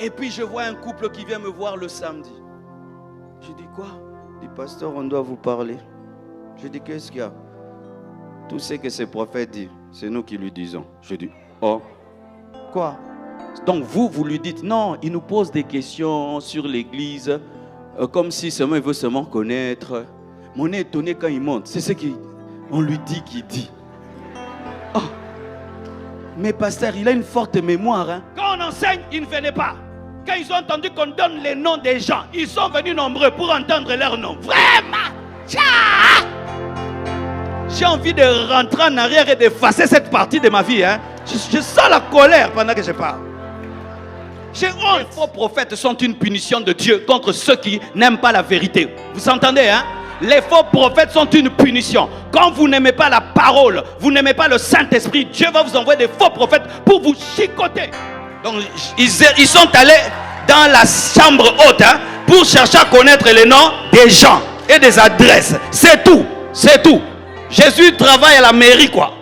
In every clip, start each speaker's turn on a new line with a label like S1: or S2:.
S1: Et puis je vois un couple qui vient me voir le samedi. Je dis quoi? Il dit, pasteur, on doit vous parler. Je dis, qu'est-ce qu'il y a? Tout ce que ce prophète dit, c'est nous qui lui disons. Je dis, oh, quoi? Donc vous lui dites, non, il nous pose des questions sur l'église, comme si seulement il veut seulement connaître. Mais on est étonné quand il monte. C'est ce qu'on lui dit qu'il dit. Oh. Mais pasteur, il a une forte mémoire. Hein. Quand on enseigne, il ne venait pas. Quand ils ont entendu qu'on donne les noms des gens, ils sont venus nombreux pour entendre leurs noms. Vraiment. J'ai envie de rentrer en arrière et d'effacer cette partie de ma vie. Hein. Je sens la colère pendant que je parle. J'ai honte. Les faux prophètes sont une punition de Dieu contre ceux qui n'aiment pas la vérité. Vous entendez, hein? Les faux prophètes sont une punition. Quand vous n'aimez pas la parole, vous n'aimez pas le Saint-Esprit, Dieu va vous envoyer des faux prophètes pour vous chicoter. Donc, ils sont allés dans la chambre haute hein, pour chercher à connaître les noms des gens et des adresses. C'est tout. C'est tout. Jésus travaille à la mairie, quoi.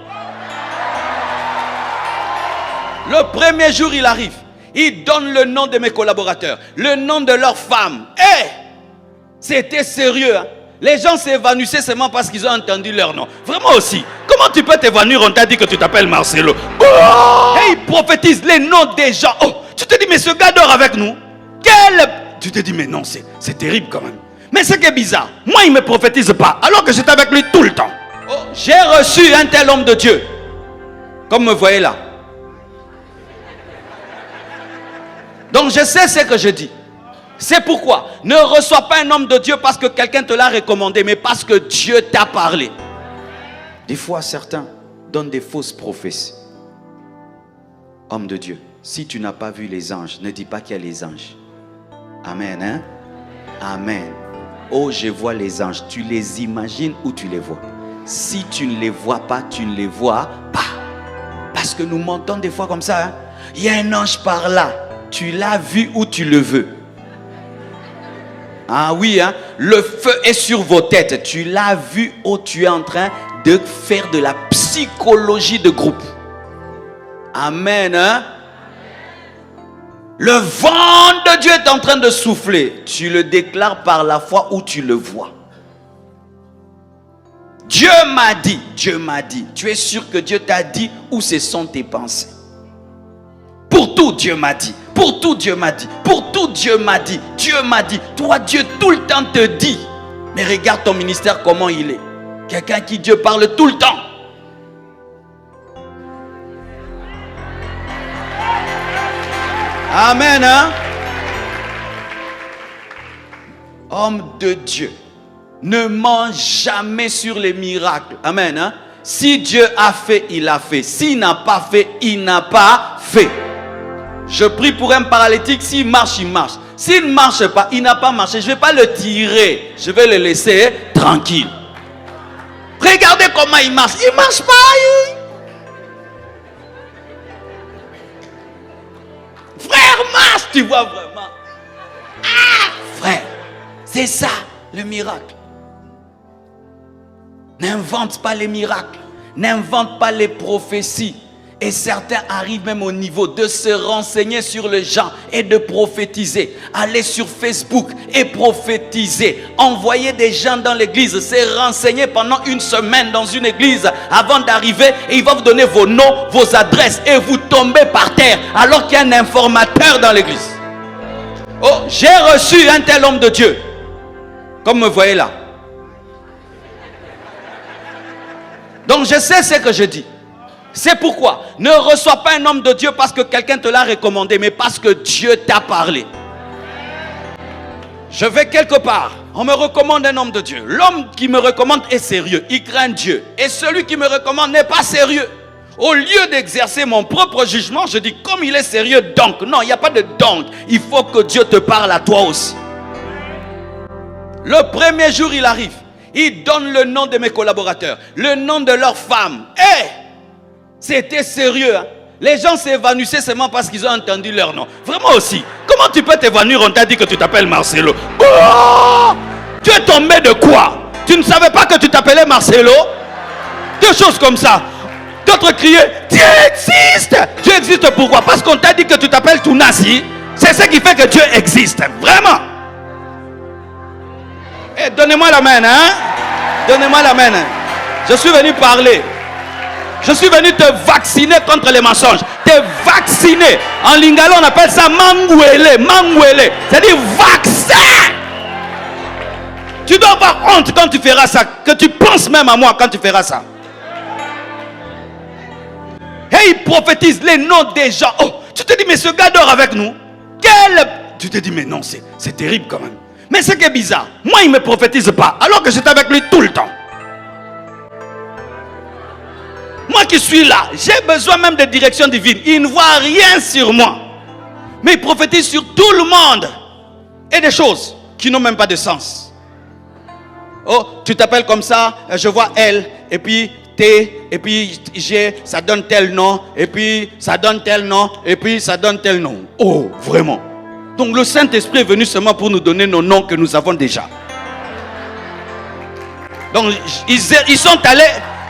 S1: Le premier jour, il arrive. Il donne le nom de mes collaborateurs, le nom de leur femme. Hey, c'était sérieux. Hein? Les gens s'évanouissaient seulement parce qu'ils ont entendu leur nom. Vraiment aussi. Comment tu peux t'évanouir? On t'a dit que tu t'appelles Marcelo. Oh! Et il prophétise les noms des gens. Oh, tu te dis, mais ce gars dort avec nous. Tu te dis, mais non, c'est terrible quand même. Mais ce qui est bizarre, moi, il ne me prophétise pas, alors que j'étais avec lui tout le temps. Oh, j'ai reçu un tel homme de Dieu. Comme me voyez là. Donc je sais ce que je dis. C'est pourquoi ne reçois pas un homme de Dieu parce que quelqu'un te l'a recommandé, mais parce que Dieu t'a parlé. Des fois, certains donnent des fausses prophéties. Homme de Dieu, si tu n'as pas vu les anges, ne dis pas qu'il y a les anges. Amen, hein? Amen. Oh, je vois les anges. Tu les imagines ou tu les vois? Si tu ne les vois pas, tu ne les vois pas. Parce que nous mentons des fois comme ça. Hein? Il y a un ange par là. Tu l'as vu ou tu le veux? Ah oui, hein? Le feu est sur vos têtes. Tu l'as vu ou tu es en train de faire de la psychologie de groupe. Amen, hein? Le vent de Dieu est en train de souffler. Tu le déclares par la foi ou tu le vois. Dieu m'a dit, Dieu m'a dit. Tu es sûr que Dieu t'a dit ou ce sont tes pensées? Pour tout, Dieu m'a dit. Pour tout, Dieu m'a dit. Pour tout, Dieu m'a dit. Dieu m'a dit. Toi, Dieu tout le temps te dit. Mais regarde ton ministère, comment il est. Quelqu'un qui Dieu parle tout le temps. Amen, hein? Homme de Dieu, ne mange jamais sur les miracles. Amen, hein? Si Dieu a fait, il a fait. S'il n'a pas fait, il n'a pas fait. Je prie pour un paralytique, s'il marche, il marche. S'il ne marche pas, il n'a pas marché. Je ne vais pas le tirer. Je vais le laisser tranquille. Regardez comment il marche. Il ne marche pas. Frère, marche, tu vois vraiment. Ah, frère, c'est ça le miracle. N'invente pas les miracles. N'invente pas les prophéties. Et certains arrivent même au niveau de se renseigner sur les gens et de prophétiser. Aller sur Facebook et prophétiser. Envoyer des gens dans l'église, se renseigner pendant une semaine dans une église avant d'arriver. Et il va vous donner vos noms, vos adresses et vous tombez par terre alors qu'il y a un informateur dans l'église. Oh, j'ai reçu un tel homme de Dieu. Comme me voyez là. Donc je sais ce que je dis. C'est pourquoi ne reçois pas un homme de Dieu parce que quelqu'un te l'a recommandé, mais parce que Dieu t'a parlé. Je vais quelque part, on me recommande un homme de Dieu. L'homme qui me recommande est sérieux, il craint Dieu. Et celui qui me recommande n'est pas sérieux. Au lieu d'exercer mon propre jugement, je dis comme il est sérieux, donc. Non, il n'y a pas de donc. Il faut que Dieu te parle à toi aussi. Le premier jour, il arrive. Il donne le nom de mes collaborateurs, le nom de leur femme. Hey! C'était sérieux. Hein? Les gens s'évanouissaient seulement parce qu'ils ont entendu leur nom. Vraiment aussi. Comment tu peux t'évanouir? On t'a dit que tu t'appelles Marcelo. Oh! Tu es tombé de quoi? Tu ne savais pas que tu t'appelais Marcelo? Deux choses comme ça. D'autres criaient, Dieu existe. Dieu existe pourquoi? Parce qu'on t'a dit que tu t'appelles Tounasi. C'est ce qui fait que Dieu existe. Vraiment. Et donnez-moi la main, hein? Donnez-moi la main. Je suis venu parler. Je suis venu te vacciner contre les mensonges. Te vacciner. En lingala, on appelle ça mangwele. Mangwele. C'est-à-dire vaccin. Tu dois avoir honte quand tu feras ça. Que tu penses même à moi quand tu feras ça. Et il prophétise les noms des gens. Oh, tu te dis, mais ce gars dort avec nous. Tu te dis, mais non, c'est terrible quand même. Mais ce qui est bizarre, moi il ne me prophétise pas, alors que j'étais avec lui tout le temps. Moi qui suis là, j'ai besoin même de direction divine. Il ne voit rien sur moi. Mais il prophétise sur tout le monde. Et des choses qui n'ont même pas de sens. Oh, tu t'appelles comme ça, je vois L, et puis T, et puis G, ça donne tel nom, et puis ça donne tel nom, et puis ça donne tel nom. Oh, vraiment. Donc le Saint-Esprit est venu seulement pour nous donner nos noms que nous avons déjà. Donc ils sont allés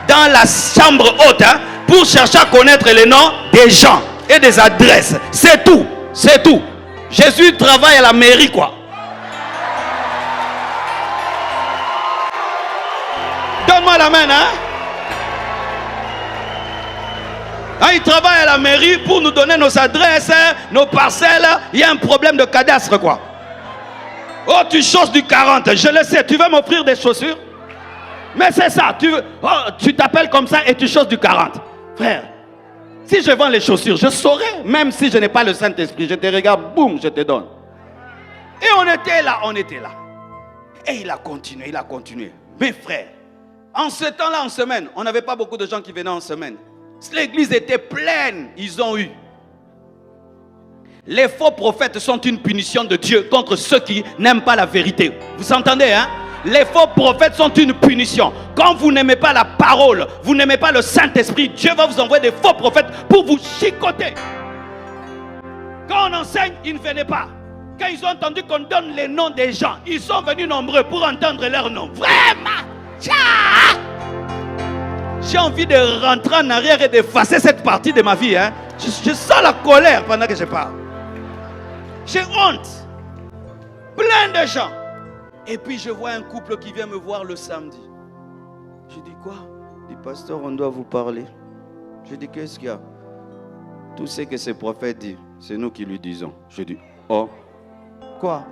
S1: dans la chambre haute pour chercher à connaître les noms des gens et des adresses. C'est tout. C'est tout. Jésus travaille à la mairie, quoi. Donne-moi la main, hein. Il travaille à la mairie pour nous donner nos adresses, nos parcelles. Il y a un problème de cadastre, quoi. Oh, tu choses du 40, je le sais. Tu veux m'offrir des chaussures? Mais c'est ça. Tu t'appelles comme ça et tu choses du 40. Frère, si je vends les chaussures, je saurais, même si je n'ai pas le Saint-Esprit. Je te regarde, boum, je te donne. Et on était là. Et il a continué. Mes frères, en ce temps-là, en semaine, on n'avait pas beaucoup de gens qui venaient en semaine. L'église était pleine, ils ont eu. Les faux prophètes sont une punition de Dieu contre ceux qui n'aiment pas la vérité. Vous entendez, hein? Les faux prophètes sont une punition. Quand vous n'aimez pas la parole, vous n'aimez pas le Saint-Esprit, Dieu va vous envoyer des faux prophètes pour vous chicoter. Quand on enseigne, ils ne venaient pas. Quand ils ont entendu qu'on donne les noms des gens, ils sont venus nombreux pour entendre leurs noms. Vraiment! J'ai envie de rentrer en arrière et d'effacer cette partie de ma vie. Hein. Je sens la colère pendant que je parle. J'ai honte. Plein de gens. Et puis je vois un couple qui vient me voir le samedi. Je dis quoi? Il dit, pasteur, on doit vous parler. Je dis, qu'est-ce qu'il y a? Tout ce que ce prophète dit, c'est nous qui lui disons. Je dis, oh, quoi?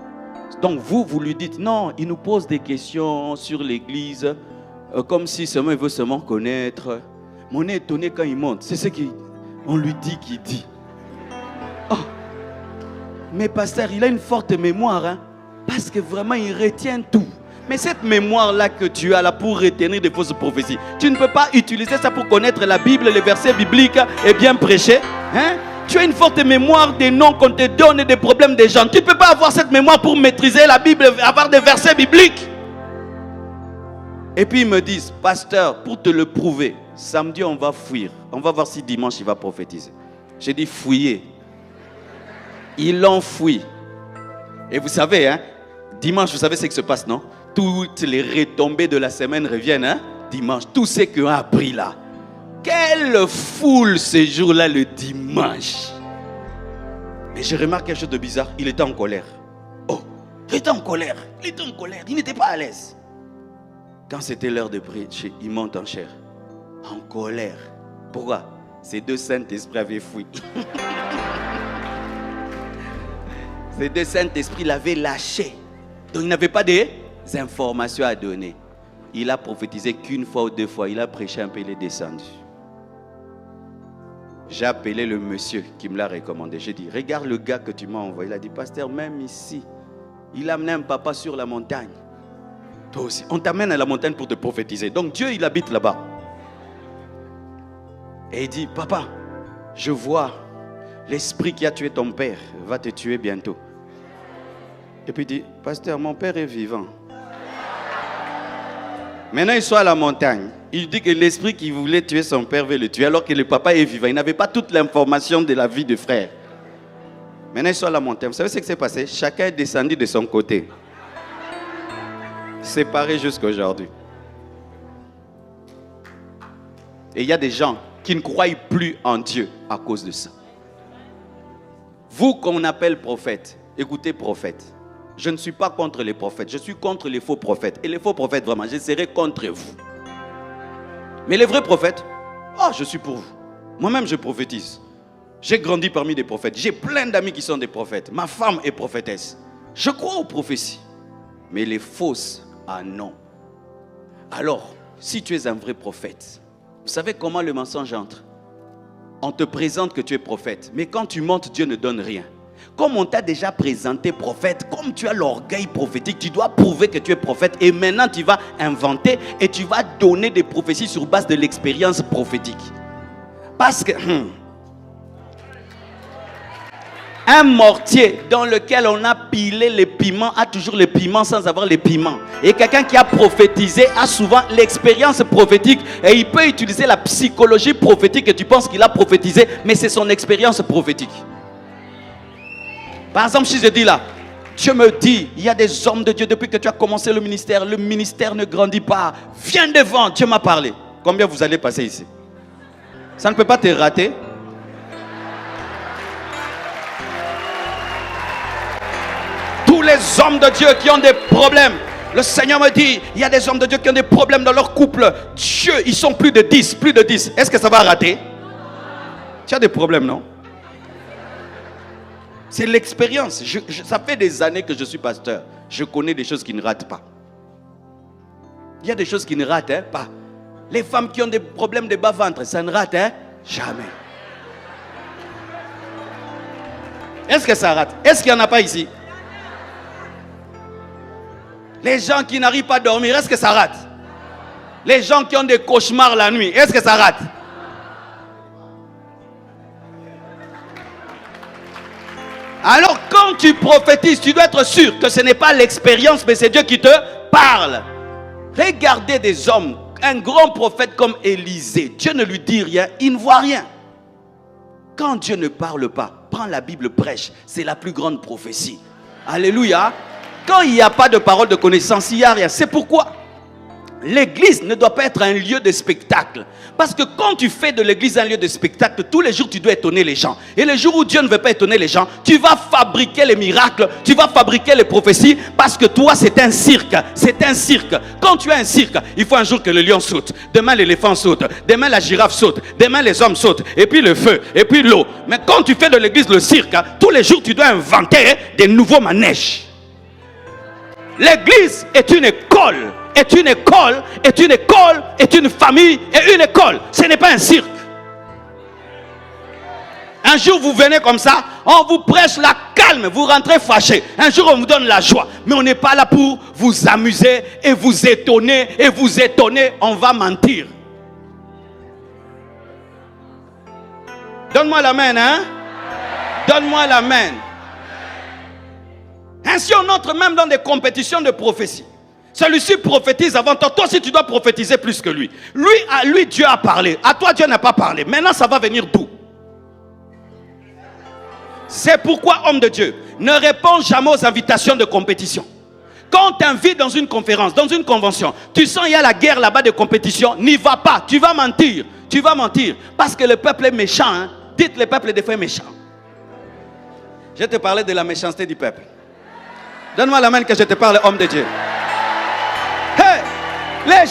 S1: Donc vous lui dites, non, il nous pose des questions sur l'église. Comme si seulement il veut seulement connaître. Mais on est étonné quand il monte. C'est ce qu'on lui dit qu'il dit. Oh. Mais pasteur, il a une forte mémoire. Hein? Parce que vraiment, il retient tout. Mais cette mémoire-là que tu as là pour retenir des fausses prophéties, tu ne peux pas utiliser ça pour connaître la Bible, les versets bibliques et bien prêcher. Hein? Tu as une forte mémoire des noms qu'on te donne et des problèmes des gens. Tu ne peux pas avoir cette mémoire pour maîtriser la Bible, avoir des versets bibliques. Et puis ils me disent, pasteur, pour te le prouver, samedi on va fuir. On va voir si dimanche il va prophétiser. J'ai dit fouiller. Ils l'ont fouillé. Et vous savez, hein, dimanche, vous savez ce qui se passe, non? Toutes les retombées de la semaine reviennent, hein? Dimanche. Tout ce qu'on a appris là. Quelle foule ce jour-là, le dimanche. Mais je remarque quelque chose de bizarre. Il était en colère. Oh, il était en colère. Il n'était pas à l'aise. Quand c'était l'heure de prêcher, il monte en chair. En colère. Pourquoi? Ces deux Saint-Esprits avaient fui. Ces deux Saint-Esprits l'avaient lâché. Donc il n'avait pas des informations à donner. Il a prophétisé qu'une fois ou deux fois. Il a prêché un peu, il est descendu. J'ai appelé le monsieur qui me l'a recommandé. J'ai dit, regarde le gars que tu m'as envoyé. Il a dit, pasteur, même ici, il a amené un papa sur la montagne. Toi aussi, on t'amène à la montagne pour te prophétiser. Donc Dieu, il habite là-bas. Et il dit, papa, je vois l'esprit qui a tué ton père va te tuer bientôt. Et puis il dit, pasteur, mon père est vivant. Maintenant, il soit à la montagne. Il dit que l'esprit qui voulait tuer son père veut le tuer, alors que le papa est vivant. Il n'avait pas toute l'information de la vie de frère. Maintenant, il soit à la montagne. Vous savez ce qui s'est passé? Chacun est descendu de son côté. Séparés jusqu'à aujourd'hui. Et il y a des gens qui ne croient plus en Dieu à cause de ça. Vous qu'on appelle prophète, écoutez prophète. Je ne suis pas contre les prophètes, je suis contre les faux prophètes. Et les faux prophètes, vraiment, je serai contre vous. Mais les vrais prophètes, je suis pour vous. Moi-même, je prophétise. J'ai grandi parmi des prophètes. J'ai plein d'amis qui sont des prophètes. Ma femme est prophétesse. Je crois aux prophéties. Mais les fausses, non. Alors, si tu es un vrai prophète, vous savez comment le mensonge entre? On te présente que tu es prophète. Mais quand tu montes, Dieu ne donne rien. Comme on t'a déjà présenté prophète, comme tu as l'orgueil prophétique, tu dois prouver que tu es prophète. Et maintenant, tu vas inventer et tu vas donner des prophéties sur base de l'expérience prophétique. Parce que un mortier dans lequel on a pilé les piments a toujours les piments sans avoir les piments. Et quelqu'un qui a prophétisé a souvent l'expérience prophétique et il peut utiliser la psychologie prophétique et tu penses qu'il a prophétisé, mais c'est son expérience prophétique. Par exemple, si je dis là, Dieu me dit, il y a des hommes de Dieu depuis que tu as commencé le ministère ne grandit pas. Viens devant, Dieu m'a parlé. Combien vous allez passer ici? Ça ne peut pas te rater. Tous les hommes de Dieu qui ont des problèmes, le Seigneur me dit, il y a des hommes de Dieu qui ont des problèmes dans leur couple. Dieu, ils sont plus de 10. Est-ce que ça va rater? Tu as des problèmes, non? C'est l'expérience. Ça fait des années que je suis pasteur. Je connais des choses qui ne ratent pas. Il y a des choses qui ne ratent pas. Les femmes qui ont des problèmes de bas-ventre, ça ne rate jamais. Est-ce que ça rate? Est-ce qu'il n'y en a pas ici? Les gens qui n'arrivent pas à dormir, est-ce que ça rate? Les gens qui ont des cauchemars la nuit, est-ce que ça rate? Alors quand tu prophétises, tu dois être sûr que ce n'est pas l'expérience, mais c'est Dieu qui te parle. Regardez des hommes, un grand prophète comme Élisée, Dieu ne lui dit rien, il ne voit rien. Quand Dieu ne parle pas, prends la Bible, prêche, c'est la plus grande prophétie. Alléluia. Quand il n'y a pas de parole de connaissance, il n'y a rien. C'est pourquoi l'église ne doit pas être un lieu de spectacle. Parce que quand tu fais de l'église un lieu de spectacle, tous les jours tu dois étonner les gens. Et les jours où Dieu ne veut pas étonner les gens, tu vas fabriquer les miracles, tu vas fabriquer les prophéties, parce que toi c'est un cirque. C'est un cirque. Quand tu as un cirque, il faut un jour que le lion saute, demain l'éléphant saute, demain la girafe saute, demain les hommes sautent, et puis le feu, et puis l'eau. Mais quand tu fais de l'église le cirque, tous les jours tu dois inventer des nouveaux manèges. L'église est une école. Est une école, est une école, est une famille et une école. Ce n'est pas un cirque. Un jour vous venez comme ça, on vous prêche la calme, vous rentrez fâché. Un jour on vous donne la joie. Mais on n'est pas là pour vous amuser et vous étonner. Et vous étonner, on va mentir. Donne-moi la main, hein? Donne-moi la main. Ainsi on entre même dans des compétitions de prophétie. Celui-ci prophétise avant toi. Toi aussi tu dois prophétiser plus que lui. Lui Dieu a parlé. À toi Dieu n'a pas parlé. Maintenant ça va venir d'où? C'est pourquoi, homme de Dieu, ne réponds jamais aux invitations de compétition. Quand on t'invite dans une conférence, dans une convention, tu sens qu'il y a la guerre là-bas de compétition, n'y va pas. Tu vas mentir. Tu vas mentir. Parce que le peuple est méchant. Hein? Dites le peuple est des fois méchant. Je te parlais de la méchanceté du peuple. Donne-moi la main que je te parle, homme de Dieu. Hey, les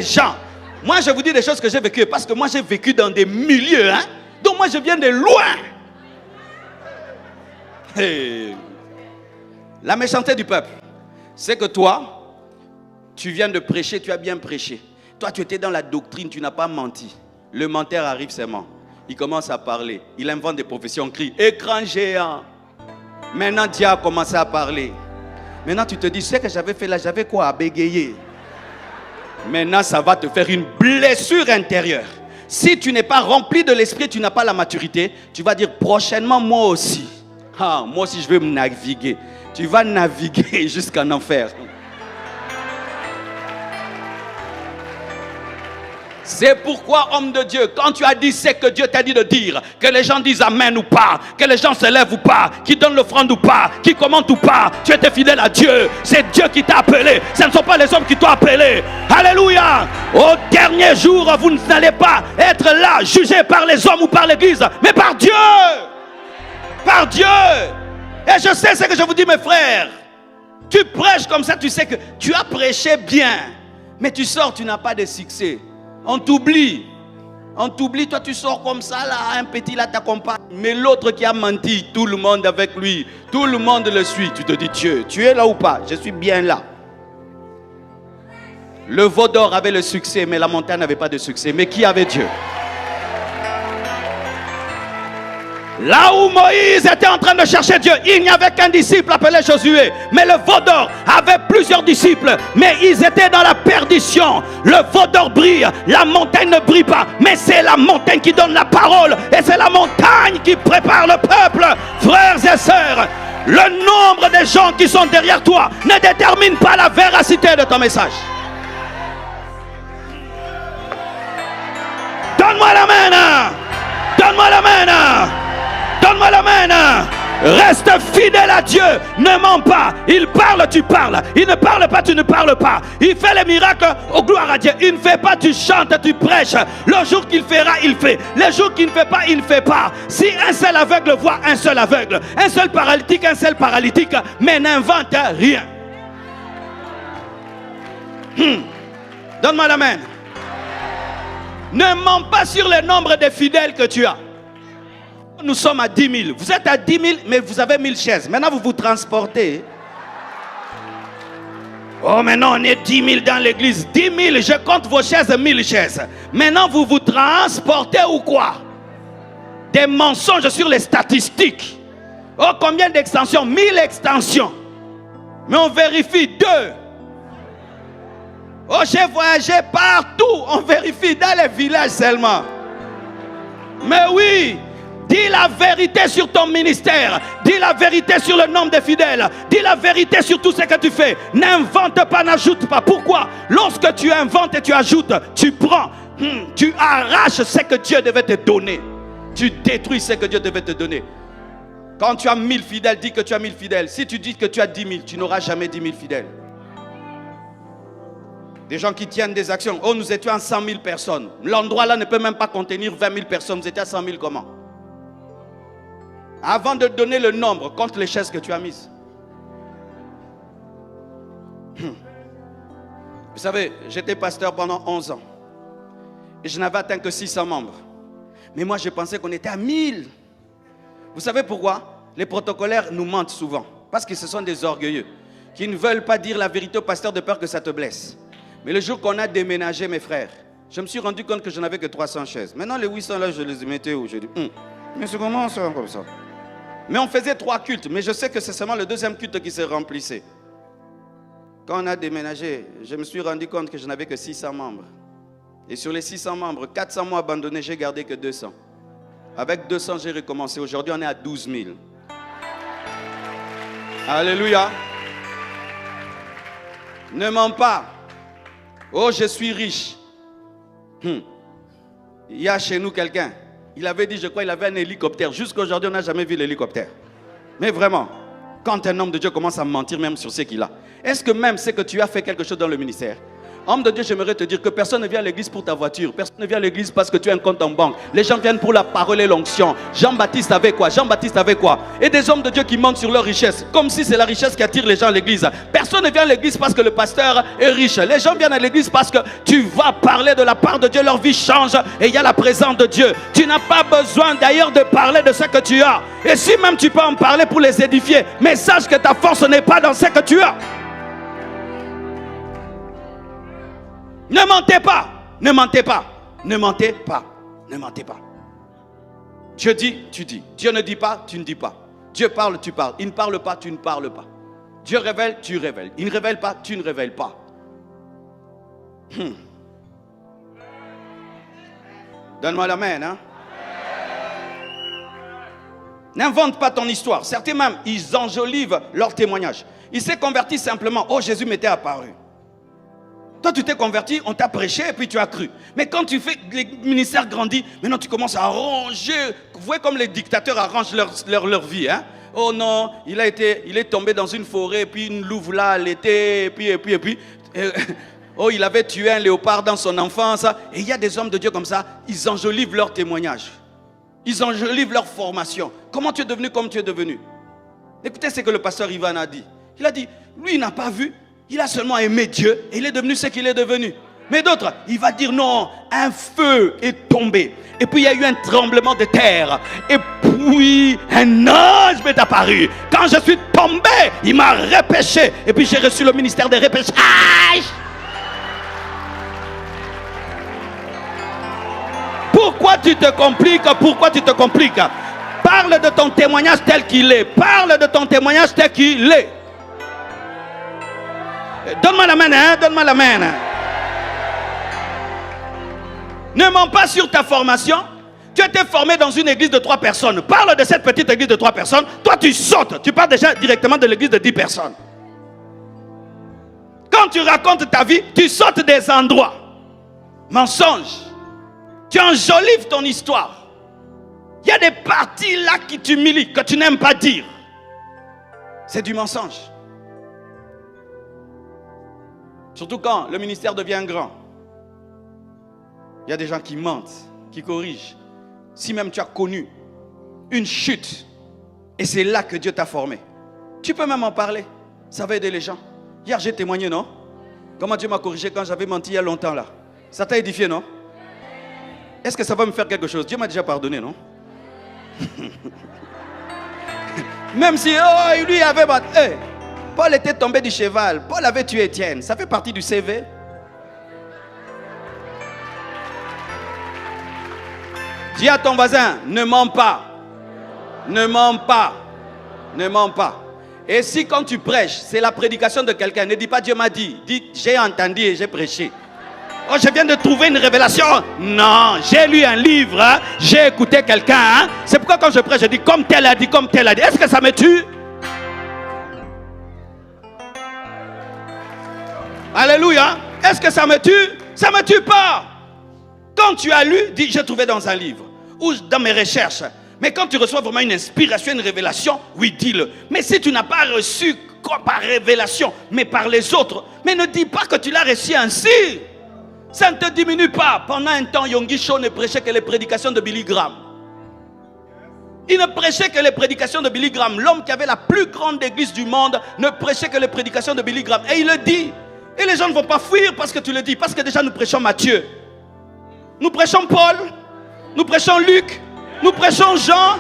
S1: gens. Moi, je vous dis des choses que j'ai vécues parce que moi, j'ai vécu dans des milieux. Hein? Donc, moi, je viens de loin. Hey. La méchanceté du peuple, c'est que toi, tu viens de prêcher, tu as bien prêché. Toi, tu étais dans la doctrine, tu n'as pas menti. Le menteur arrive seulement. Il commence à parler. Il invente des prophéties, on crie, écran géant. Maintenant, Dieu a commencé à parler. Maintenant, tu te dis, ce que j'avais fait là, j'avais quoi à bégayer? Maintenant, ça va te faire une blessure intérieure. Si tu n'es pas rempli de l'esprit, tu n'as pas la maturité, tu vas dire, prochainement, moi aussi. Moi aussi, je vais me naviguer. Tu vas naviguer jusqu'en enfer. C'est pourquoi, homme de Dieu, quand tu as dit ce que Dieu t'a dit de dire, que les gens disent amen ou pas, que les gens se lèvent ou pas, qui donnent l'offrande ou pas, qui commentent ou pas, tu étais fidèle à Dieu. C'est Dieu qui t'a appelé. Ce ne sont pas les hommes qui t'ont appelé. Alléluia. Au dernier jour, vous n'allez pas être là, jugé par les hommes ou par l'église, mais par Dieu. Par Dieu. Et je sais ce que je vous dis, mes frères. Tu prêches comme ça, tu sais que tu as prêché bien. Mais tu sors, tu n'as pas de succès. On t'oublie. On t'oublie, toi tu sors comme ça, là, un petit là t'accompagne. Mais l'autre qui a menti, tout le monde avec lui, tout le monde le suit. Tu te dis, Dieu, tu es là ou pas? Je suis bien là. Le veau d'or avait le succès, mais la montagne n'avait pas de succès. Mais qui avait Dieu? Là où Moïse était en train de chercher Dieu, il n'y avait qu'un disciple appelé Josué. Mais le veau d'or avait plusieurs disciples. Mais ils étaient dans la perdition. Le veau d'or brille, la montagne ne brille pas. Mais c'est la montagne qui donne la parole. Et c'est la montagne qui prépare le peuple. Frères et sœurs, le nombre de gens qui sont derrière toi ne détermine pas la véracité de ton message. Donne-moi la main. Donne-moi la main. Donne-moi la main. Reste fidèle à Dieu. Ne mens pas. Il parle, tu parles. Il ne parle pas, tu ne parles pas. Il fait les miracles, oh gloire à Dieu. Il ne fait pas, tu chantes, tu prêches. Le jour qu'il fera, il fait. Les jours qu'il ne fait pas, il ne fait pas. Si un seul aveugle voit un seul aveugle, un seul paralytique, mais n'invente rien. Donne-moi la main. Ne mens pas sur le nombre de fidèles que tu as. Nous sommes à 10 000. Vous êtes à 10 000, mais vous avez 1000 chaises. Maintenant, vous vous transportez. Oh, maintenant, on est 10 000 dans l'église. 10 000, je compte vos chaises, 1000 chaises. Maintenant, vous vous transportez ou quoi? Des mensonges sur les statistiques. Oh, combien d'extensions? 1000 extensions. Mais on vérifie 2. Oh, j'ai voyagé partout. On vérifie dans les villages seulement. Mais oui. Dis la vérité sur ton ministère. Dis la vérité sur le nombre de fidèles. Dis la vérité sur tout ce que tu fais. N'invente pas, n'ajoute pas. Pourquoi? Lorsque tu inventes et tu ajoutes, tu prends, tu arraches ce que Dieu devait te donner. Tu détruis ce que Dieu devait te donner. Quand tu as 1000 fidèles, dis que tu as 1000 fidèles. Si tu dis que tu as 10 000, tu n'auras jamais 10 000 fidèles. Des gens qui tiennent des actions. Oh, nous étions à 100 000 personnes. L'endroit là ne peut même pas contenir 20 000 personnes. Vous étiez à 100 000 comment? Avant de donner le nombre, compte les chaises que tu as mises. Vous savez, j'étais pasteur pendant 11 ans. Et je n'avais atteint que 600 membres. Mais moi, je pensais qu'on était à 1000. Vous savez pourquoi? Les protocolaires nous mentent souvent. Parce que ce sont des orgueilleux. Qui ne veulent pas dire la vérité au pasteur de peur que ça te blesse. Mais le jour qu'on a déménagé, mes frères, je me suis rendu compte que je n'avais que 300 chaises. Maintenant, les 800 là, je les mettais où? Je dis, mais c'est comment ça, comme ça? Mais on faisait 3 cultes. Mais je sais que c'est seulement le deuxième culte qui se remplissait. Quand on a déménagé, je me suis rendu compte que je n'avais que 600 membres. Et sur les 600 membres, 400 m'ont abandonné, j'ai gardé que 200. Avec 200, j'ai recommencé. Aujourd'hui, on est à 12 000. Alléluia. Ne mens pas. Oh, je suis riche. Il y a chez nous quelqu'un. Il avait dit, je crois, il avait un hélicoptère. Jusqu'à aujourd'hui, on n'a jamais vu l'hélicoptère. Mais vraiment, quand un homme de Dieu commence à mentir même sur ce qu'il a, est-ce que même c'est que tu as fait quelque chose dans le ministère? Homme de Dieu, j'aimerais te dire que personne ne vient à l'église pour ta voiture. Personne ne vient à l'église parce que tu as un compte en banque. Les gens viennent pour la parole et l'onction. Jean-Baptiste avait quoi? Jean-Baptiste avait quoi? Et des hommes de Dieu qui mentent sur leur richesse. Comme si c'est la richesse qui attire les gens à l'église. Personne ne vient à l'église parce que le pasteur est riche. Les gens viennent à l'église parce que tu vas parler de la part de Dieu. Leur vie change et il y a la présence de Dieu. Tu n'as pas besoin d'ailleurs de parler de ce que tu as. Et si même tu peux en parler pour les édifier, mais sache que ta force n'est pas dans ce que tu as. Ne mentez pas, ne mentez pas, ne mentez pas, ne mentez pas. Dieu dit, tu dis. Dieu ne dit pas, tu ne dis pas. Dieu parle, tu parles. Il ne parle pas, tu ne parles pas. Dieu révèle, tu révèles. Il ne révèle pas, tu ne révèles pas. Donne-moi la main, hein. N'invente pas ton histoire. Certains même, ils enjolivent leur témoignage. Il s'est converti simplement. Oh, Jésus m'était apparu. Toi, tu t'es converti, on t'a prêché et puis tu as cru. Mais quand tu fais, les ministères grandissent, maintenant tu commences à arranger. Vous voyez comme les dictateurs arrangent leur vie. Hein? Oh non, il est tombé dans une forêt, et puis une louve là, l'été, et puis. Oh, il avait tué un léopard dans son enfance. Et il y a des hommes de Dieu comme ça, ils enjolivent leur témoignage. Ils enjolivent leur formation. Comment tu es devenu comme tu es devenu? Écoutez ce que le pasteur Ivan a dit. Il a dit, lui il n'a pas vu, il a seulement aimé Dieu et il est devenu ce qu'il est devenu. Mais d'autres, il va dire non, un feu est tombé. Et puis il y a eu un tremblement de terre. Et puis un ange m'est apparu. Quand je suis tombé, il m'a repêché. Et puis j'ai reçu le ministère de repêchage. Pourquoi tu te compliques? Pourquoi tu te compliques? Parle de ton témoignage tel qu'il est. Parle de ton témoignage tel qu'il est. Donne-moi la main, hein? Donne-moi la main. Ne mens pas sur ta formation. Tu as été formé dans une église de 3 personnes. Parle de cette petite église de 3 personnes. Toi, tu sautes. Tu parles déjà directement de l'église de 10 personnes. Quand tu racontes ta vie, tu sautes des endroits. Mensonge. Tu enjolives ton histoire. Il y a des parties là qui t'humilient, que tu n'aimes pas dire. C'est du mensonge. Surtout quand le ministère devient grand. Il y a des gens qui mentent, qui corrigent. Si même tu as connu une chute, et c'est là que Dieu t'a formé, tu peux même en parler. Ça va aider les gens. Hier, j'ai témoigné, non? Comment Dieu m'a corrigé quand j'avais menti il y a longtemps là. Ça t'a édifié, non? Est-ce que ça va me faire quelque chose? Dieu m'a déjà pardonné, non? Même si lui avait battu. Paul était tombé du cheval. Paul avait tué Étienne. Ça fait partie du CV. Dis à ton voisin, ne mens pas. Ne mens pas. Ne mens pas. Et si quand tu prêches, c'est la prédication de quelqu'un, ne dis pas Dieu m'a dit. Dis j'ai entendu et j'ai prêché. Oh, je viens de trouver une révélation. Non, j'ai lu un livre, hein? J'ai écouté quelqu'un. Hein? C'est pourquoi quand je prêche, je dis comme tel a dit, comme tel a dit. Est-ce que ça me tue? Alléluia. Est-ce que ça me tue? Ça ne me tue pas. Quand tu as lu, dis j'ai trouvé dans un livre ou dans mes recherches. Mais quand tu reçois vraiment une inspiration, une révélation, oui, dis-le. Mais si tu n'as pas reçu quoi par révélation, mais par les autres, mais ne dis pas que tu l'as reçu ainsi. Ça ne te diminue pas. Pendant un temps, Yonggi Cho ne prêchait que les prédications de Billy Graham. Il ne prêchait que les prédications de Billy Graham. L'homme qui avait la plus grande église du monde ne prêchait que les prédications de Billy Graham. Et il le dit. Et les gens ne vont pas fuir parce que tu le dis. Parce que déjà nous prêchons Matthieu. Nous prêchons Paul. Nous prêchons Luc. Nous prêchons Jean.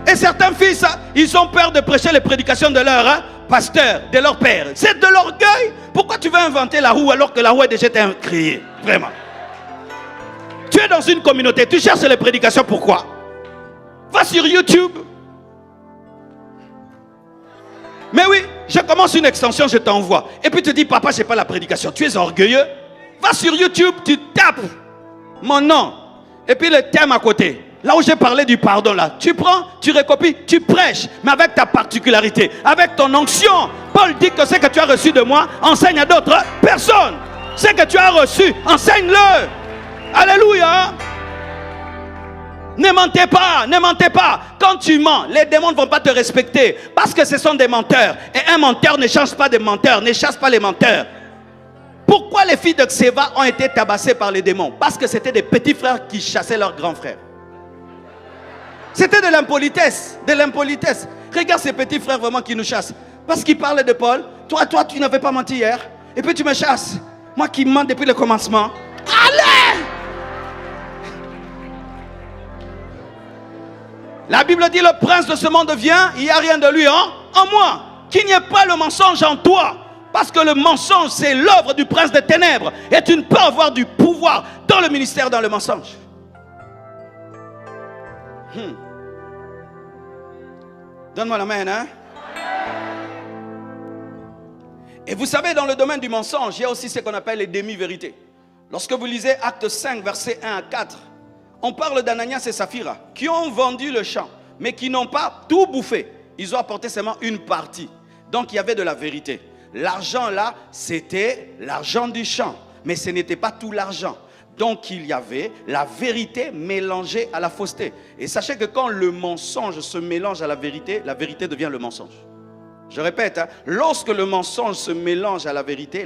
S1: Et certains fils, ils ont peur de prêcher les prédications de leur pasteur, de leur père. C'est de l'orgueil. Pourquoi tu veux inventer la roue alors que la roue est déjà créée? Vraiment. Tu es dans une communauté, tu cherches les prédications, pourquoi? Va sur YouTube. Mais oui, je commence une extension, je t'envoie. Et puis tu dis, papa, je n'ai pas la prédication. Tu es orgueilleux. Va sur YouTube, tu tapes mon nom. Et puis le thème à côté. Là où j'ai parlé du pardon, là, tu prends, tu recopies, tu prêches, mais avec ta particularité, avec ton onction. Paul dit que ce que tu as reçu de moi, enseigne à d'autres personnes. Ce que tu as reçu, enseigne-le. Alléluia. Ne mentez pas, ne mentez pas. Quand tu mens, les démons ne vont pas te respecter parce que ce sont des menteurs. Et un menteur ne change pas de menteur, ne chasse pas les menteurs. Pourquoi les filles de Xéva ont été tabassées par les démons? Parce que c'était des petits frères qui chassaient leurs grands frères. C'était de l'impolitesse, de l'impolitesse. Regarde ces petits frères vraiment qui nous chassent. Parce qu'ils parlaient de Paul. Toi, tu n'avais pas menti hier. Et puis tu me chasses. Moi qui mens depuis le commencement. Allez! La Bible dit le prince de ce monde vient, il n'y a rien de lui en moi. Qu'il n'y ait pas le mensonge en toi. Parce que le mensonge, c'est l'œuvre du prince des ténèbres. Et tu ne peux avoir du pouvoir dans le ministère, dans le mensonge. Donne-moi la main, hein? Et vous savez, dans le domaine du mensonge, il y a aussi ce qu'on appelle les demi-vérités. Lorsque vous lisez Acte 5, versets 1 à 4, on parle d'Ananias et Saphira qui ont vendu le champ, mais qui n'ont pas tout bouffé. Ils ont apporté seulement une partie. Donc il y avait de la vérité. L'argent là, c'était l'argent du champ, mais ce n'était pas tout l'argent. Donc il y avait la vérité mélangée à la fausseté. Et sachez que quand le mensonge se mélange à la vérité devient le mensonge. Je répète, hein, lorsque le mensonge se mélange à la vérité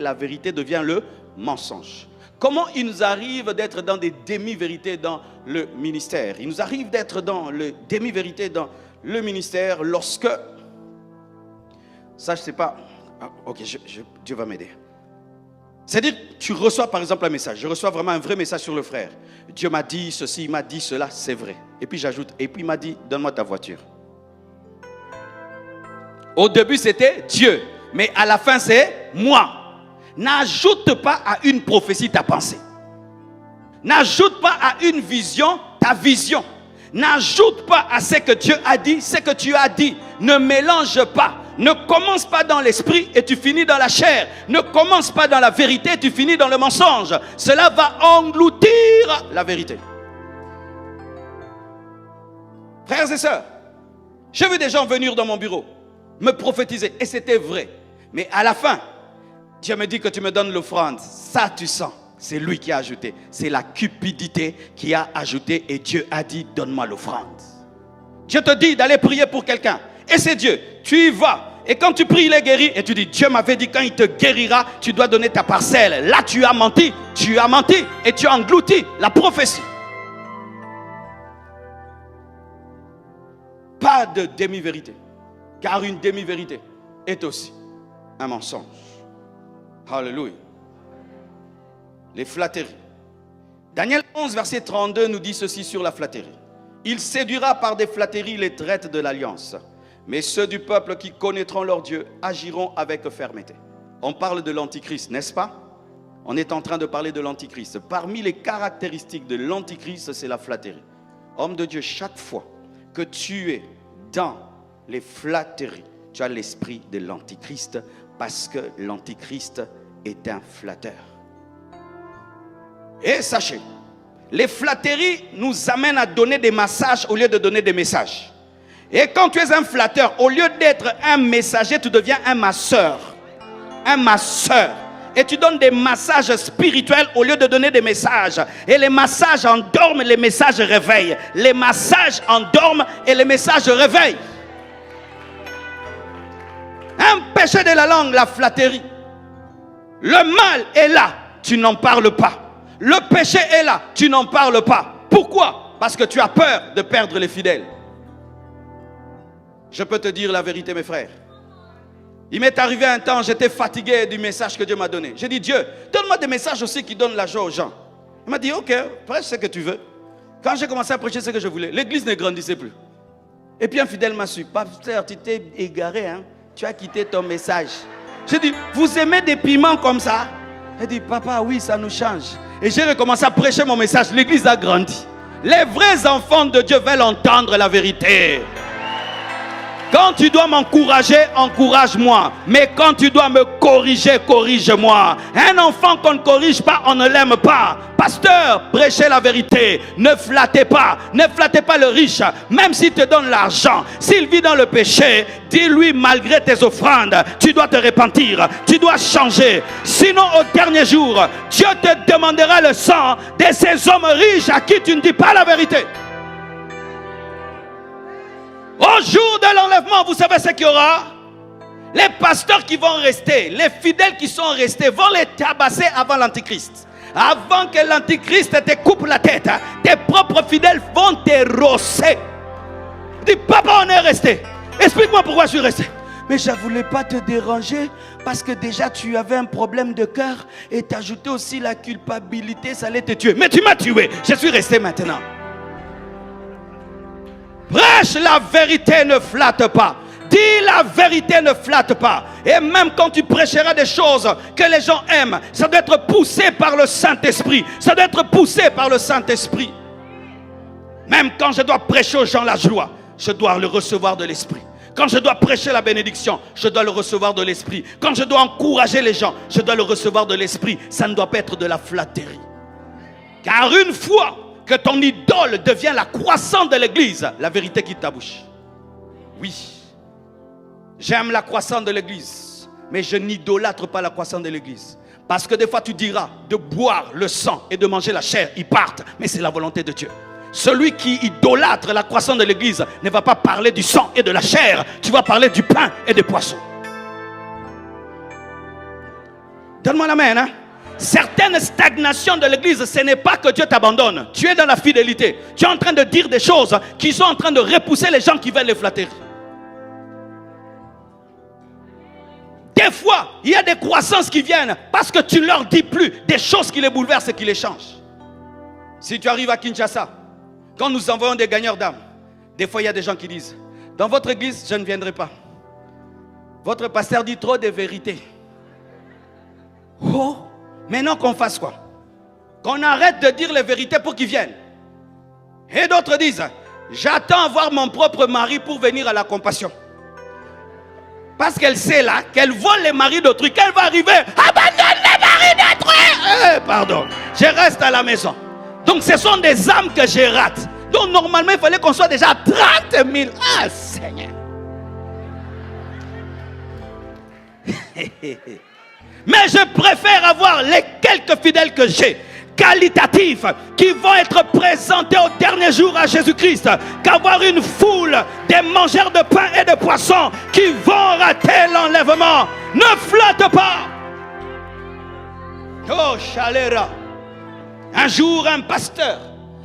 S1: devient le mensonge. Comment il nous arrive d'être dans des demi-vérités dans le ministère? Il nous arrive d'être dans le demi-vérité dans le ministère lorsque... Ça, je ne sais pas. Ah, ok, Dieu va m'aider. C'est-à-dire, tu reçois par exemple un message. Je reçois vraiment un vrai message sur le frère. Dieu m'a dit ceci, il m'a dit cela, c'est vrai. Et puis j'ajoute, et puis il m'a dit, donne-moi ta voiture. Au début, c'était Dieu. Mais à la fin, c'est moi. N'ajoute pas à une prophétie ta pensée. N'ajoute pas à une vision ta vision. N'ajoute pas à ce que Dieu a dit, ce que tu as dit. Ne mélange pas. Ne commence pas dans l'esprit et tu finis dans la chair. Ne commence pas dans la vérité et tu finis dans le mensonge. Cela va engloutir la vérité. Frères et sœurs, j'ai vu des gens venir dans mon bureau, me prophétiser et c'était vrai. Mais à la fin, Dieu me dit que tu me donnes l'offrande. Ça tu sens, c'est lui qui a ajouté. C'est la cupidité qui a ajouté et Dieu a dit donne-moi l'offrande. Dieu te dit d'aller prier pour quelqu'un. Et c'est Dieu, tu y vas. Et quand tu pries, il est guéri. Et tu dis, Dieu m'avait dit quand il te guérira, tu dois donner ta parcelle. Là, tu as menti et tu as englouti la prophétie. Pas de demi-vérité. Car une demi-vérité est aussi un mensonge. Alléluia. Les flatteries. Daniel 11, verset 32 nous dit ceci sur la flatterie. Il séduira par des flatteries les traites de l'alliance. Mais ceux du peuple qui connaîtront leur Dieu agiront avec fermeté. On parle de l'antichrist, n'est-ce pas? On est en train de parler de l'antichrist. Parmi les caractéristiques de l'antichrist, c'est la flatterie. Homme de Dieu, chaque fois que tu es dans les flatteries, tu as l'esprit de l'antichrist parce que l'antichrist est un flatteur. Et sachez, les flatteries nous amènent à donner des massages au lieu de donner des messages. Et quand tu es un flatteur, au lieu d'être un messager, tu deviens un masseur. Un masseur. Et tu donnes des massages spirituels au lieu de donner des messages. Et les massages endorment, les messages réveillent. Les massages endorment et les messages réveillent. Un péché de la langue, la flatterie. Le mal est là, tu n'en parles pas. Le péché est là, tu n'en parles pas. Pourquoi? Parce que tu as peur de perdre les fidèles. Je peux te dire la vérité, mes frères. Il m'est arrivé un temps, j'étais fatigué du message que Dieu m'a donné. J'ai dit, Dieu, donne-moi des messages aussi qui donnent la joie aux gens. Il m'a dit, ok, prêche ce que tu veux. Quand j'ai commencé à prêcher ce que je voulais, l'église ne grandissait plus. Et puis un fidèle m'a su, pasteur, tu t'es égaré, hein? Tu as quitté ton message. J'ai dit, vous aimez des piments comme ça? Il a dit, papa, oui, ça nous change. Et j'ai recommencé à prêcher mon message. L'église a grandi. Les vrais enfants de Dieu veulent entendre la vérité. Quand tu dois m'encourager, encourage-moi. Mais quand tu dois me corriger, corrige-moi. Un enfant qu'on ne corrige pas, on ne l'aime pas. Pasteur, prêchez la vérité. Ne flattez pas. Ne flattez pas le riche. Même s'il te donne l'argent, s'il vit dans le péché, dis-lui malgré tes offrandes, tu dois te repentir. Tu dois changer. Sinon, au dernier jour, Dieu te demandera le sang de ces hommes riches à qui tu ne dis pas la vérité. Au jour de l'enlèvement, vous savez ce qu'il y aura? Les pasteurs qui vont rester, les fidèles qui sont restés, vont les tabasser avant l'antichrist. Avant que l'antichrist te coupe la tête, tes propres fidèles vont te rosser. Dis, papa, on est resté. Explique-moi pourquoi je suis resté. Mais je ne voulais pas te déranger parce que déjà tu avais un problème de cœur et t'ajouter aussi la culpabilité, ça allait te tuer. Mais tu m'as tué, je suis resté maintenant. Prêche la vérité, ne flatte pas. Dis la vérité, ne flatte pas. Et même quand tu prêcheras des choses que les gens aiment, ça doit être poussé par le Saint-Esprit. Ça doit être poussé par le Saint-Esprit. Même quand je dois prêcher aux gens la joie, je dois le recevoir de l'Esprit. Quand je dois prêcher la bénédiction, je dois le recevoir de l'Esprit. Quand je dois encourager les gens, je dois le recevoir de l'Esprit. Ça ne doit pas être de la flatterie. Car une fois que ton idole devient la croissance de l'église, la vérité quitte ta bouche. Oui, j'aime la croissance de l'église, mais je n'idolâtre pas la croissance de l'église. Parce que des fois tu diras de boire le sang et de manger la chair, ils partent, mais c'est la volonté de Dieu. Celui qui idolâtre la croissance de l'église ne va pas parler du sang et de la chair, tu vas parler du pain et des poissons. Donne-moi la main, hein? Certaines stagnations de l'église, ce n'est pas que Dieu t'abandonne. Tu es dans la fidélité. Tu es en train de dire des choses qui sont en train de repousser les gens qui veulent les flatter. Des fois, il y a des croissances qui viennent parce que tu ne leur dis plus des choses qui les bouleversent et qui les changent. Si tu arrives à Kinshasa, quand nous envoyons des gagneurs d'âmes, des fois il y a des gens qui disent, dans votre église, je ne viendrai pas. Votre pasteur dit trop de vérités. Oh, maintenant qu'on fasse quoi? Qu'on arrête de dire les vérités pour qu'ils viennent. Et d'autres disent, j'attends voir mon propre mari pour venir à la compassion. Parce qu'elle sait là qu'elle vole les maris d'autrui. Qu'elle va arriver, abandonne les maris d'autrui. Pardon, je reste à la maison. Donc ce sont des âmes que je rate. Donc normalement il fallait qu'on soit déjà à 30 000. Ah Seigneur. Mais je préfère avoir les quelques fidèles que j'ai, qualitatifs, qui vont être présentés au dernier jour à Jésus-Christ, qu'avoir une foule des mangeurs de pain et de poissons qui vont rater l'enlèvement. Ne flotte pas. Oh chalera. Un jour, un pasteur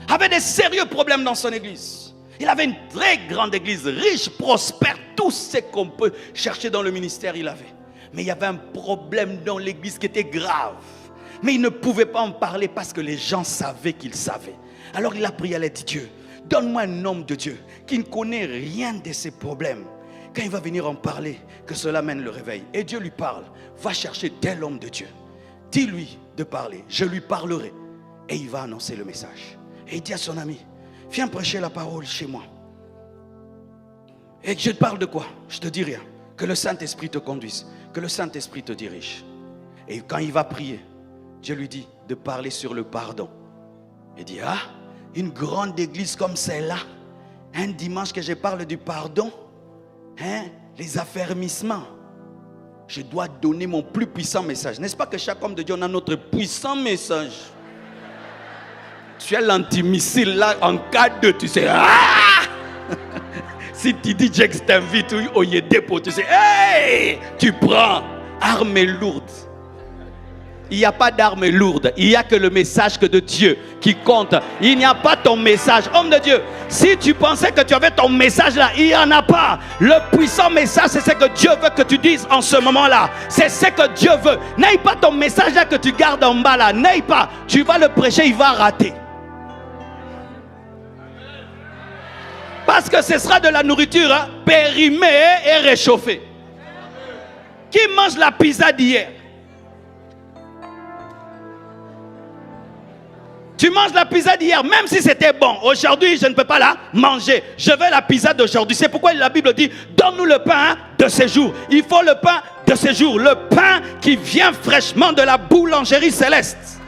S1: avait des sérieux problèmes dans son église. Il avait une très grande église, riche, prospère, tout ce qu'on peut chercher dans le ministère, il avait. Mais il y avait un problème dans l'église qui était grave. Mais il ne pouvait pas en parler parce que les gens savaient qu'il savait. Alors il a prié, il a dit, Dieu, donne-moi un homme de Dieu qui ne connaît rien de ces problèmes. Quand il va venir en parler, que cela mène le réveil. Et Dieu lui parle, va chercher tel homme de Dieu. Dis-lui de parler, je lui parlerai. Et il va annoncer le message. Et il dit à son ami, viens prêcher la parole chez moi. Et je te parle de quoi? Je te dis rien. Que le Saint-Esprit te conduise. Que le Saint-Esprit te dirige. Et quand il va prier, Dieu lui dit de parler sur le pardon. Il dit, ah, une grande église comme celle-là, un dimanche que je parle du pardon, hein, les affermissements. Je dois donner mon plus puissant message. N'est-ce pas que chaque homme de Dieu, on a notre puissant message? Tu as l'antimissile là, en cas de, tu sais, ah! Si tu dis Jack t'invite au Yedepo, tu sais, hey, tu prends armes lourdes. Il n'y a pas d'armes lourdes. Il n'y a que le message de Dieu qui compte. Il n'y a pas ton message. Homme de Dieu, si tu pensais que tu avais ton message là, il n'y en a pas. Le puissant message, c'est ce que Dieu veut que tu dises en ce moment-là. C'est ce que Dieu veut. N'aille pas ton message là que tu gardes en bas là. N'aille pas. Tu vas le prêcher, il va rater. Parce que ce sera de la nourriture hein, périmée et réchauffée. Qui mange la pizza d'hier? Tu manges la pizza d'hier, même si c'était bon. Aujourd'hui, je ne peux pas la manger. Je veux la pizza d'aujourd'hui. C'est pourquoi la Bible dit, donne-nous le pain de ces jours. Il faut le pain de ces jours. Le pain qui vient fraîchement de la boulangerie céleste.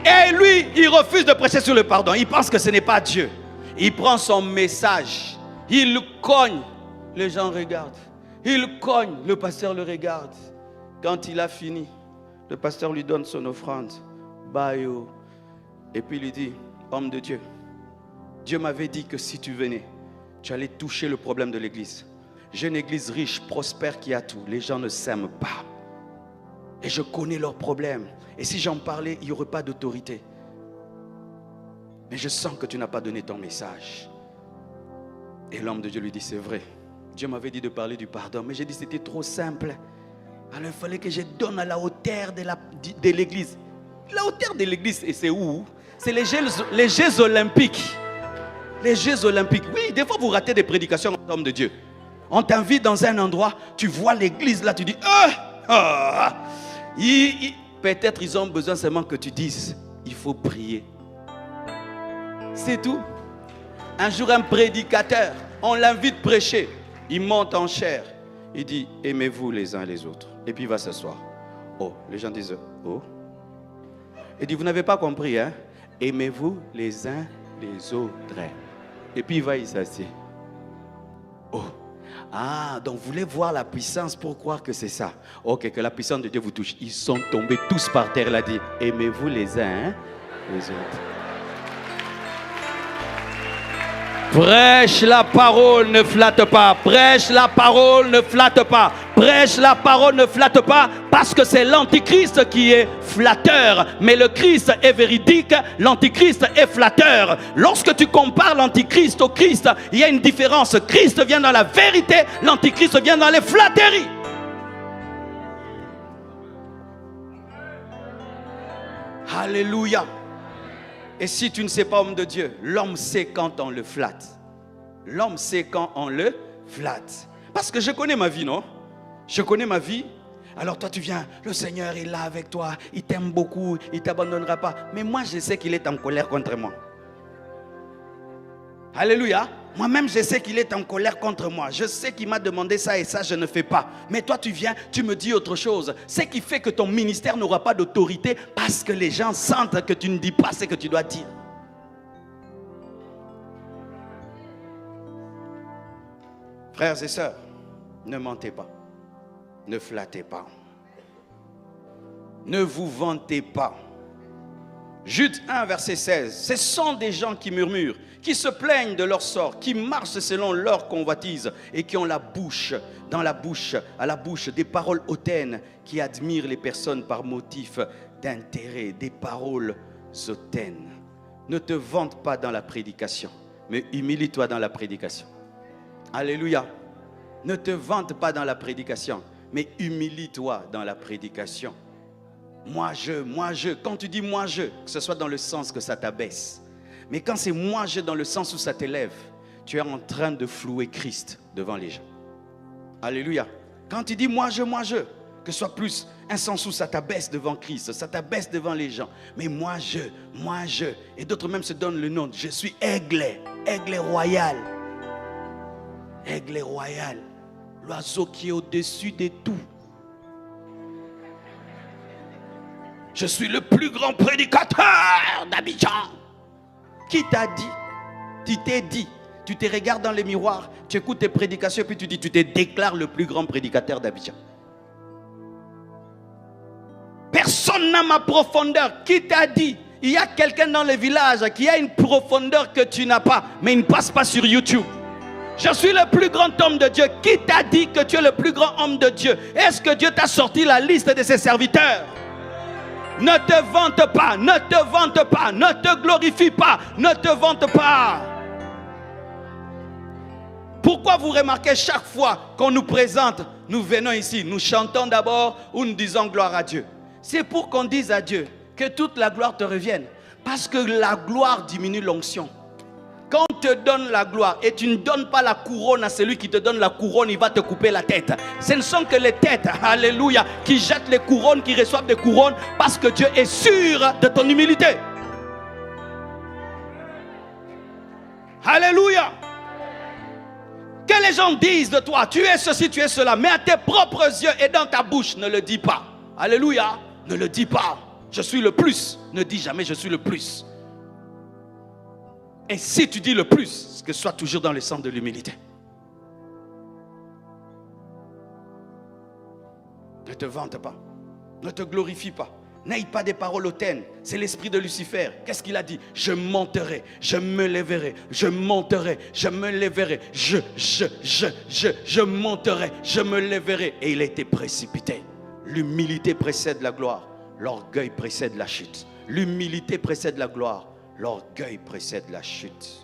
S1: Et lui, il refuse de prêcher sur le pardon. Il pense que ce n'est pas Dieu. Il prend son message. Il le cogne. Les gens regardent. Il cogne. Le pasteur le regarde. Quand il a fini, le pasteur lui donne son offrande. Bayo. Et puis il lui dit, homme de Dieu, Dieu m'avait dit que si tu venais, tu allais toucher le problème de l'église. J'ai une église riche, prospère qui a tout. Les gens ne s'aiment pas. Et je connais leurs problèmes. Et si j'en parlais, il n'y aurait pas d'autorité. Mais je sens que tu n'as pas donné ton message. Et l'homme de Dieu lui dit, c'est vrai. Dieu m'avait dit de parler du pardon. Mais j'ai dit, c'était trop simple. Alors il fallait que je donne à la hauteur de l'église. La hauteur de l'église, et c'est où? C'est les Jeux olympiques. Les Jeux olympiques. Oui, des fois vous ratez des prédications, homme de Dieu. On t'invite dans un endroit, tu vois l'église là, tu dis, peut-être ils ont besoin seulement que tu dises, il faut prier. C'est tout. Un jour, un prédicateur, on l'invite prêcher. Il monte en chair. Il dit, aimez-vous les uns les autres. Et puis il va s'asseoir. Oh, les gens disent, oh. Il dit, vous n'avez pas compris, hein? Aimez-vous les uns les autres. Et puis il va y s'asseoir. Oh. Ah, donc vous voulez voir la puissance pour croire que c'est ça. Ok, que la puissance de Dieu vous touche. Ils sont tombés tous par terre, là, dit, aimez-vous les uns les autres. Prêche la parole, ne flatte pas. Prêche la parole, ne flatte pas. Prêche la parole, ne flatte pas, parce que c'est l'antichrist qui est flatteur. Mais le Christ est véridique, l'antichrist est flatteur. Lorsque tu compares l'antichrist au Christ, il y a une différence. Christ vient dans la vérité, l'antichrist vient dans les flatteries. Alléluia. Et si tu ne sais pas, homme de Dieu, l'homme sait quand on le flatte. L'homme sait quand on le flatte. Parce que je connais ma vie, non? Je connais ma vie. Alors toi tu viens, le Seigneur est là avec toi, il t'aime beaucoup, il ne t'abandonnera pas. Mais moi je sais qu'il est en colère contre moi. Alléluia. Moi-même je sais qu'il est en colère contre moi. Je sais qu'il m'a demandé ça et ça, je ne fais pas. Mais toi tu viens, tu me dis autre chose. Ce qui fait que ton ministère n'aura pas d'autorité, parce que les gens sentent que tu ne dis pas ce que tu dois dire. Frères et sœurs, ne mentez pas. Ne flattez pas. Ne vous vantez pas. Jude 1, verset 16. Ce sont des gens qui murmurent, qui se plaignent de leur sort, qui marchent selon leur convoitise et qui ont à la bouche des paroles hautaines, qui admirent les personnes par motif d'intérêt, des paroles hautaines. Ne te vante pas dans la prédication, mais humilie-toi dans la prédication. Alléluia. Ne te vante pas dans la prédication, mais humilie-toi dans la prédication. Moi je, quand tu dis moi je, que ce soit dans le sens que ça t'abaisse. Mais quand c'est moi je dans le sens où ça t'élève, tu es en train de flouer Christ devant les gens. Alléluia. Quand tu dis moi je, que ce soit plus un sens où ça t'abaisse devant Christ, ça t'abaisse devant les gens. Mais moi je. Et d'autres même se donnent le nom, je suis aigle royal. Aigle royal, l'oiseau qui est au-dessus de tout. Je suis le plus grand prédicateur d'Abidjan. Qui t'a dit? Tu t'es dit. Tu te regardes dans les miroirs, tu écoutes tes prédications et puis tu te déclares le plus grand prédicateur d'Abidjan. Personne n'a ma profondeur. Qui t'a dit? Il y a quelqu'un dans le village qui a une profondeur que tu n'as pas, mais il ne passe pas sur YouTube. Je suis le plus grand homme de Dieu. Qui t'a dit que tu es le plus grand homme de Dieu? Est-ce que Dieu t'a sorti la liste de ses serviteurs? Ne te vante pas, ne te vante pas, ne te glorifie pas, ne te vante pas. Pourquoi vous remarquez chaque fois qu'on nous présente, nous venons ici, nous chantons d'abord ou nous disons gloire à Dieu? C'est pour qu'on dise à Dieu que toute la gloire te revienne. Parce que la gloire diminue l'onction. Quand on te donne la gloire et tu ne donnes pas la couronne à celui qui te donne la couronne, il va te couper la tête. Ce ne sont que les têtes, alléluia, qui jettent les couronnes, qui reçoivent des couronnes, parce que Dieu est sûr de ton humilité. Alléluia. Que les gens disent de toi, tu es ceci, tu es cela, mais à tes propres yeux et dans ta bouche, ne le dis pas. Alléluia, ne le dis pas. Je suis le plus, ne dis jamais je suis le plus. Et si tu dis le plus, que ce soit toujours dans le sens de l'humilité. Ne te vante pas, ne te glorifie pas, n'aie pas des paroles hautaines. C'est l'esprit de Lucifer. Qu'est-ce qu'il a dit? Je monterai, je me lèverai, je monterai, je me lèverai, je monterai, je me lèverai. Et il a été précipité. L'humilité précède la gloire, l'orgueil précède la chute. L'humilité précède la gloire. L'orgueil précède la chute.